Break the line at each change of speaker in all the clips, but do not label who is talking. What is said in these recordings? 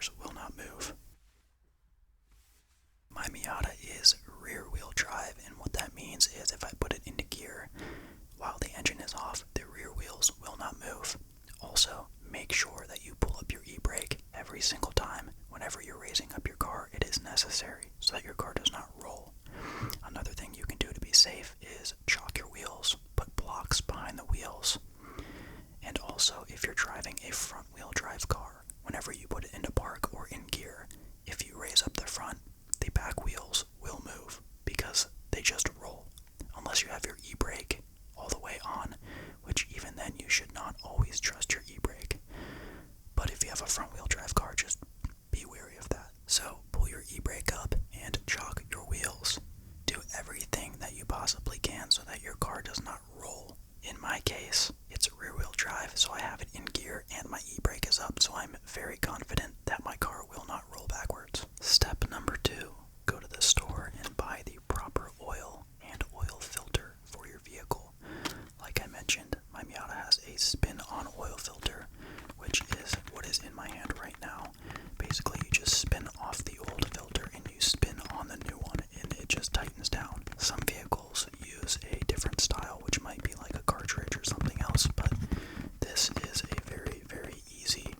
tires will not move. My Miata is rear wheel drive, and what that means is if I put it into gear while the engine is off, the rear wheels will not move. Also, make sure that you pull up your e-brake every single time. Whenever you're raising up your car, it is necessary so that your car does not roll. Another thing you can do to be safe is chalk your wheels, put blocks behind the wheels. And also, if you're driving a front-wheel drive car, whenever you put it into park or in gear, if you raise up the front, the back wheels will move because they just roll. Unless you have your e-brake all the way on, which even then you should not always trust your e-brake. But if you have a front-wheel drive car, just be wary of that. So pull your e-brake up and chalk your wheels. Do everything that you possibly can so that your car does not roll. In my case, it's rear-wheel drive, so I have it in gear and my e-brake is up, so I'm very confident that my car will not roll backwards. Step number 2, go to the store and buy the proper oil and oil filter for your vehicle. Like I mentioned, my Miata has a spin-on oil filter, which is what is in my hand right now. Basically, you just spin off the old filter and you spin on the new one, and it just tightens down. Some vehicles use a different style, which might be like a cartridge or something else, but this is a very, very easy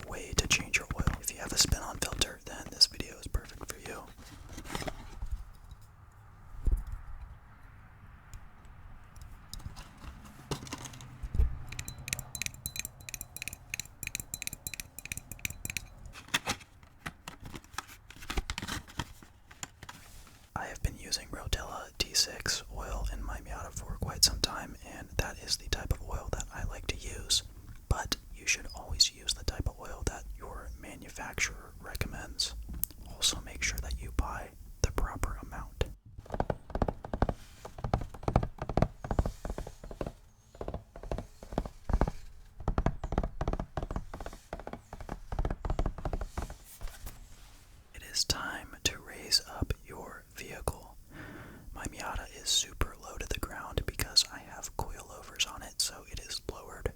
way to change your oil. If you have a spin-on filter, then this video is perfect for you. I have been using Rotella T6 oil in my Miata for quite some time, and that is the type of oil that I like to use. But you should always use the type of oil that your manufacturer recommends. Also, make sure that you buy the proper amount. It is time to raise up your vehicle. My Miata is super low to the ground because I have coilovers on it, so it is lowered.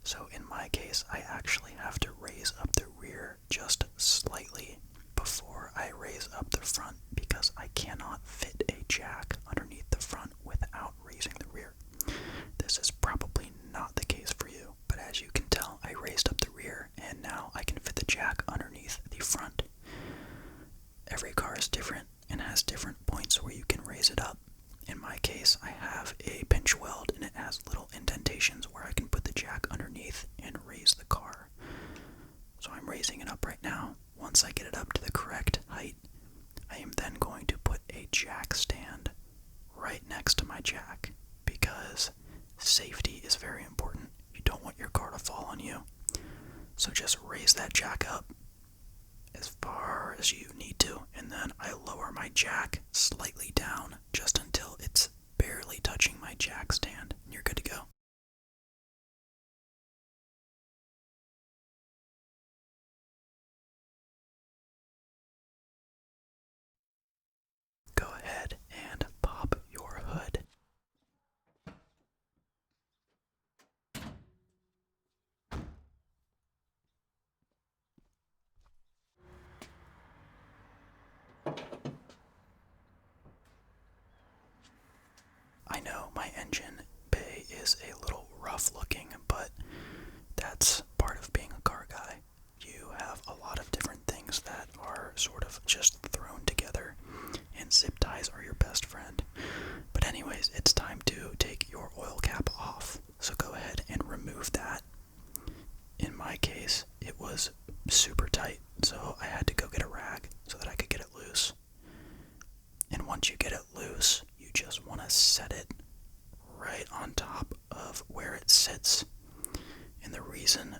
So in my case, I actually have to raise up the rear just slightly before I raise up the front because I cannot fit a jack underneath the front without raising the rear. This is probably not the case for you, but as you can tell, I raised up the rear and now I can fit the jack underneath the front. Every car is different and has different points where you can raise it up. In my case, I have a pinch weld and it has little indentations where I can put the jack underneath and raise the car. So I'm raising it up right now. Once I get it up to the correct height, I am then going to put a jack stand right next to my jack because safety is very important. You don't want your car to fall on you. So just raise that jack up as far as you need to, and then I lower my jack slightly down just until it's barely touching my jack stand, and you're good to go. Go ahead and pop your hood. I know my engine bay is a little rough looking, but that's part of being a car guy. You have a lot of different things that are sort of just thrown together, and zip ties are your best friend. But anyways, it's time to take your oil cap off. So go ahead and remove that. In my case, it was super tight, so I had to go get a rag so that I could get it loose. And once you get it loose, you just want to set it right on top of where it sits. And the reason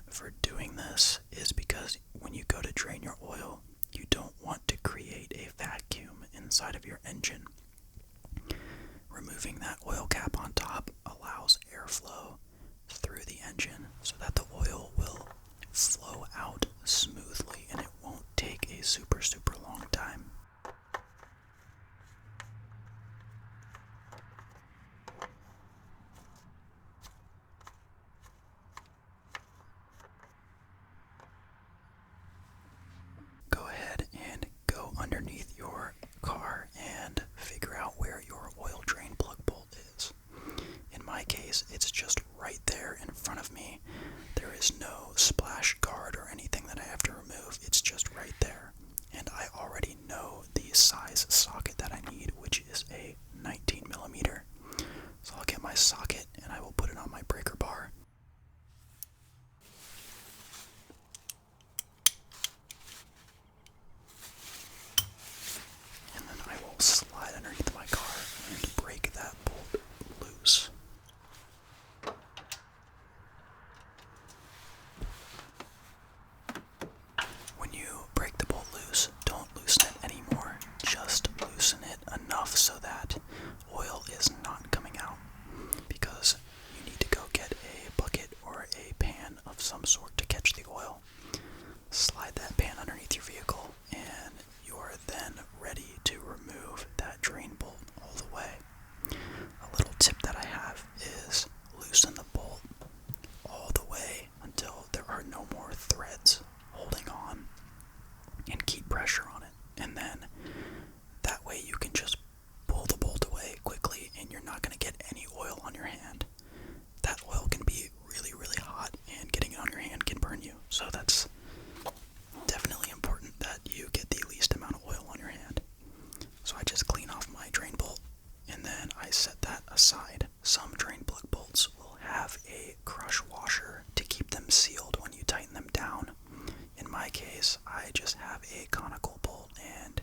case, I just have a conical bolt and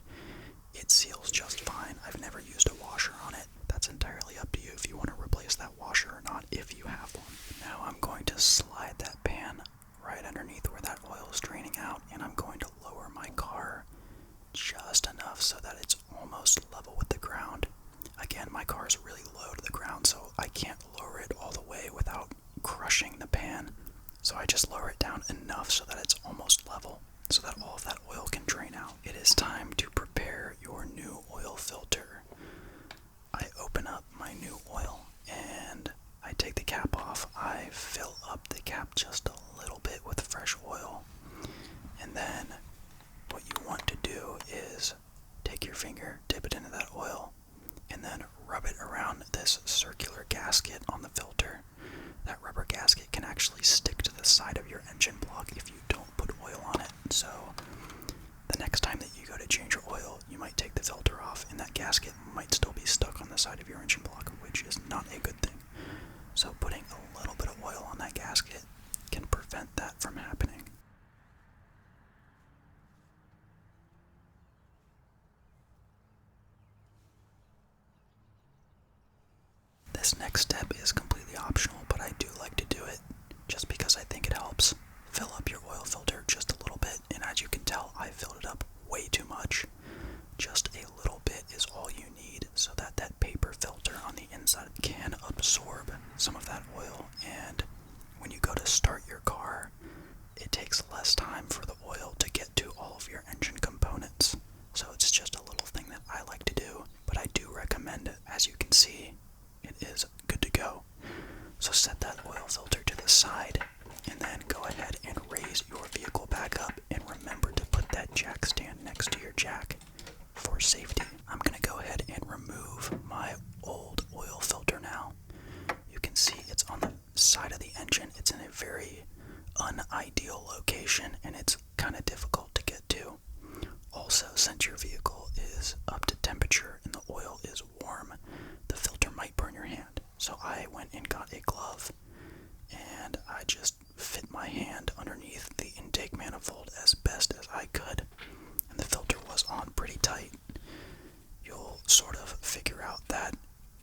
it seals just fine. I've never used a washer on it. That's entirely up to you if you want to replace that washer or not, if you have one. Now I'm going to slide that pan right underneath where that oil is draining out, and I'm going to lower my car just enough so that it's almost level with the ground. Again, my car is really low to the ground, so I can't lower it all the way without crushing the pan. So I just lower it down enough so that it's almost level, so that all of that oil can drain out. It is time to prepare your new oil filter. I open up my new oil and I take the cap off. I fill up the cap just a little bit with fresh oil. And then what you want to do is take your finger, dip it into that oil, and then rub it around this circular gasket on the filter. That rubber gasket can actually stick to the side of your engine block if you don't put oil on it. So the next time that you go to change your oil, you might take the filter off and that gasket might still be stuck on the side of your engine block, which is not a good thing. So putting a little bit of oil on that gasket can prevent that from happening. This next step is completely optional, but I do like to do it just because I think it helps. Fill up your oil filter just a little bit, and as you can tell, I filled it up way too much. Just a little bit is all you need so that that paper filter on the inside can absorb some of that oil, and when you go to start your car, it takes less time for the oil to get to all of your engine components. So it's just a little thing that I like to do, but I do recommend it. As you can see, it is good to go. So set that oil filter to the side and then go ahead and raise your vehicle back up, and remember to put that jack stand next to your jack for safety. I'm going to go ahead and remove my old oil filter now. You can see it's on the side of the engine. It's in a very unideal location and it's kind of difficult to get to. Also, since your vehicle is up to temperature and the oil is warm, the filter might burn your hand. So I went and got a glove and I just fit my hand underneath the intake manifold as best as I could, and the filter was on pretty tight. You'll sort of figure out that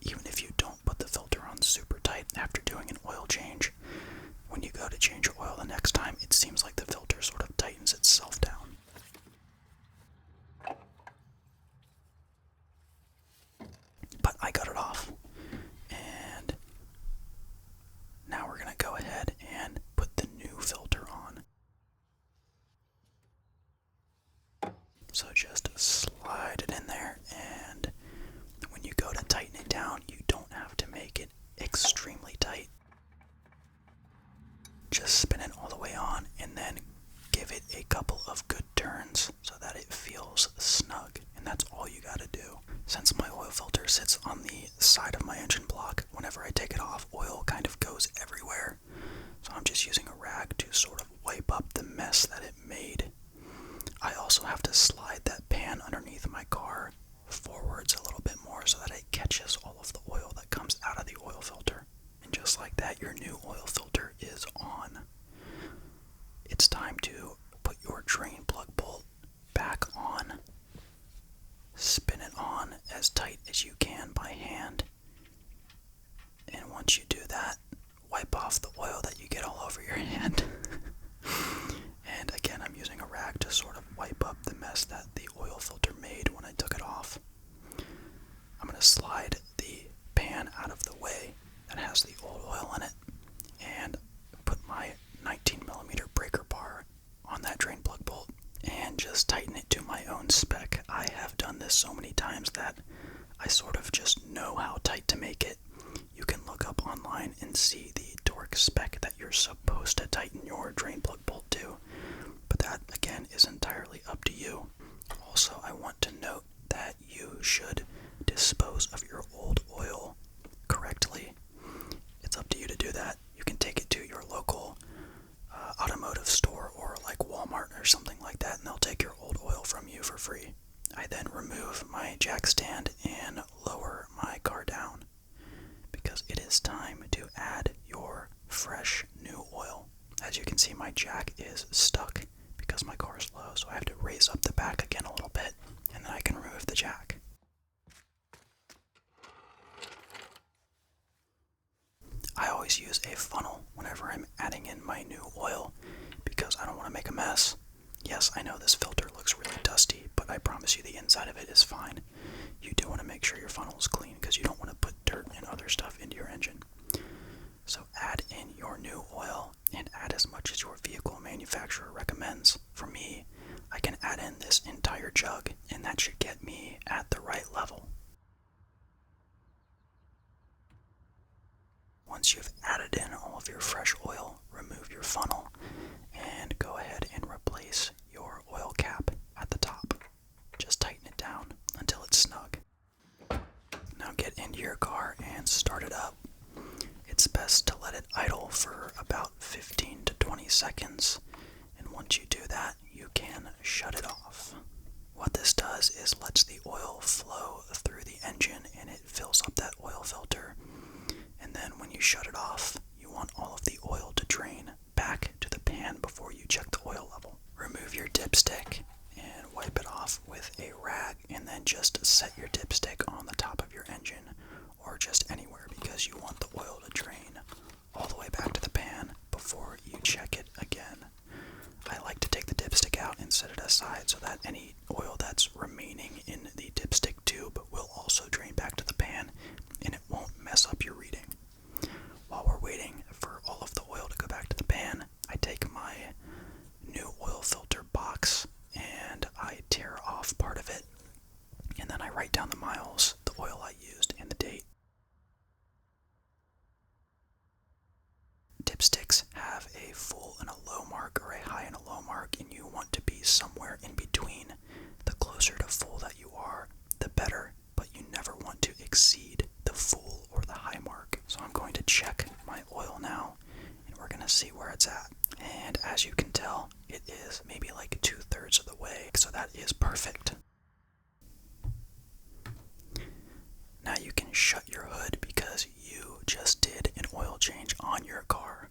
even if you don't put the filter on super tight after doing an oil change, when you go to change your oil the next time, it seems like the filter sort of tightens itself down. But I got it off, and now we're going to go ahead and put the new filter on. So just slide it in there, and when you go to tighten it down, you don't have to make it extremely tight. Just spin it all the way on and then give it a couple of good turns so that it feels snug, and that's all you gotta do. Since my oil filter sits on the side of my engine block, whenever I take it off, oil kind of goes everywhere. So I'm just using a rag to sort of wipe up the mess that it made. I also have to slide that pan underneath my car forwards a little bit more so that it catches all of the oil that comes out of the oil filter. And just like that, your new oil filter is on. It's time to put your drain plug bolt back on. Spin it on as tight as you can by hand. And once you do that, wipe off the oil that you get all over your hand. And again, I'm using a rag to sort of wipe up the mess that the oil filter made when I took it off. I'm going to slide the pan out of the way that has the old oil in it and put my 19mm breaker bar on that drain plug bolt and just tighten it to my own spec. I have done this so many times that I sort of just know how tight to make it. You can look up online and see the torque spec that you're supposed to tighten your drain plug bolt to, but that again is entirely up to you. Also, I want to note that you should dispose of your old oil correctly. It's up to you to do that. You can take it to your local automotive store or like Walmart or something like that, and they'll take your old oil from you for free. I then remove my jack stand and lower my car down because it is time to add your fresh new oil. As you can see, my jack is stuck because my car is close up the back again a little bit, and then I can remove the jack. I always use a funnel whenever I'm adding in my new oil because I don't want to make a mess. Yes, I know this filter looks really dusty, but I promise you the inside of it is fine. You do want to make sure your funnel is clean because you don't want to put dirt and other stuff into your engine. So add in your new oil and add as much as your vehicle manufacturer recommends. For me, I can add in this entire jug, and that should get me at the right level. Once you've added in all of your fresh oil, remove your funnel and go ahead and replace your oil cap at the top. Just tighten it down until it's snug. Now get into your car and start it up. It's best to let it idle for about 15 to 20 seconds, and once you do that, you can shut it off. What this does is lets the oil flow through the engine and it fills up that oil filter. And then when you shut it off, you want all of the oil to drain back to the pan before you check the oil level. Remove your dipstick and wipe it off with a rag, and then just set your dipstick on the top of your engine or just anywhere because you want the oil to drain all the way back to the pan before you check it again. I like to take the dipstick out and set it aside so that any oil that's remaining in the dipstick tube will also drain back to the pan and it won't mess up your reading. While we're waiting for all of the oil to go back to the pan, I take my new oil filter box and I tear off part of it, and then I write down the miles, the oil I used, and the date. Dipsticks have a full and a low mark or a high and a low mark, and you want to be somewhere in between. The closer to full that you are, the better, but you never want to exceed the full or the high mark. So I'm going to check my oil now, and we're going to see where it's at. And as you can tell, it is maybe like 2/3 of the way, so that is perfect. Now you can shut your hood because you just did an oil change on your car.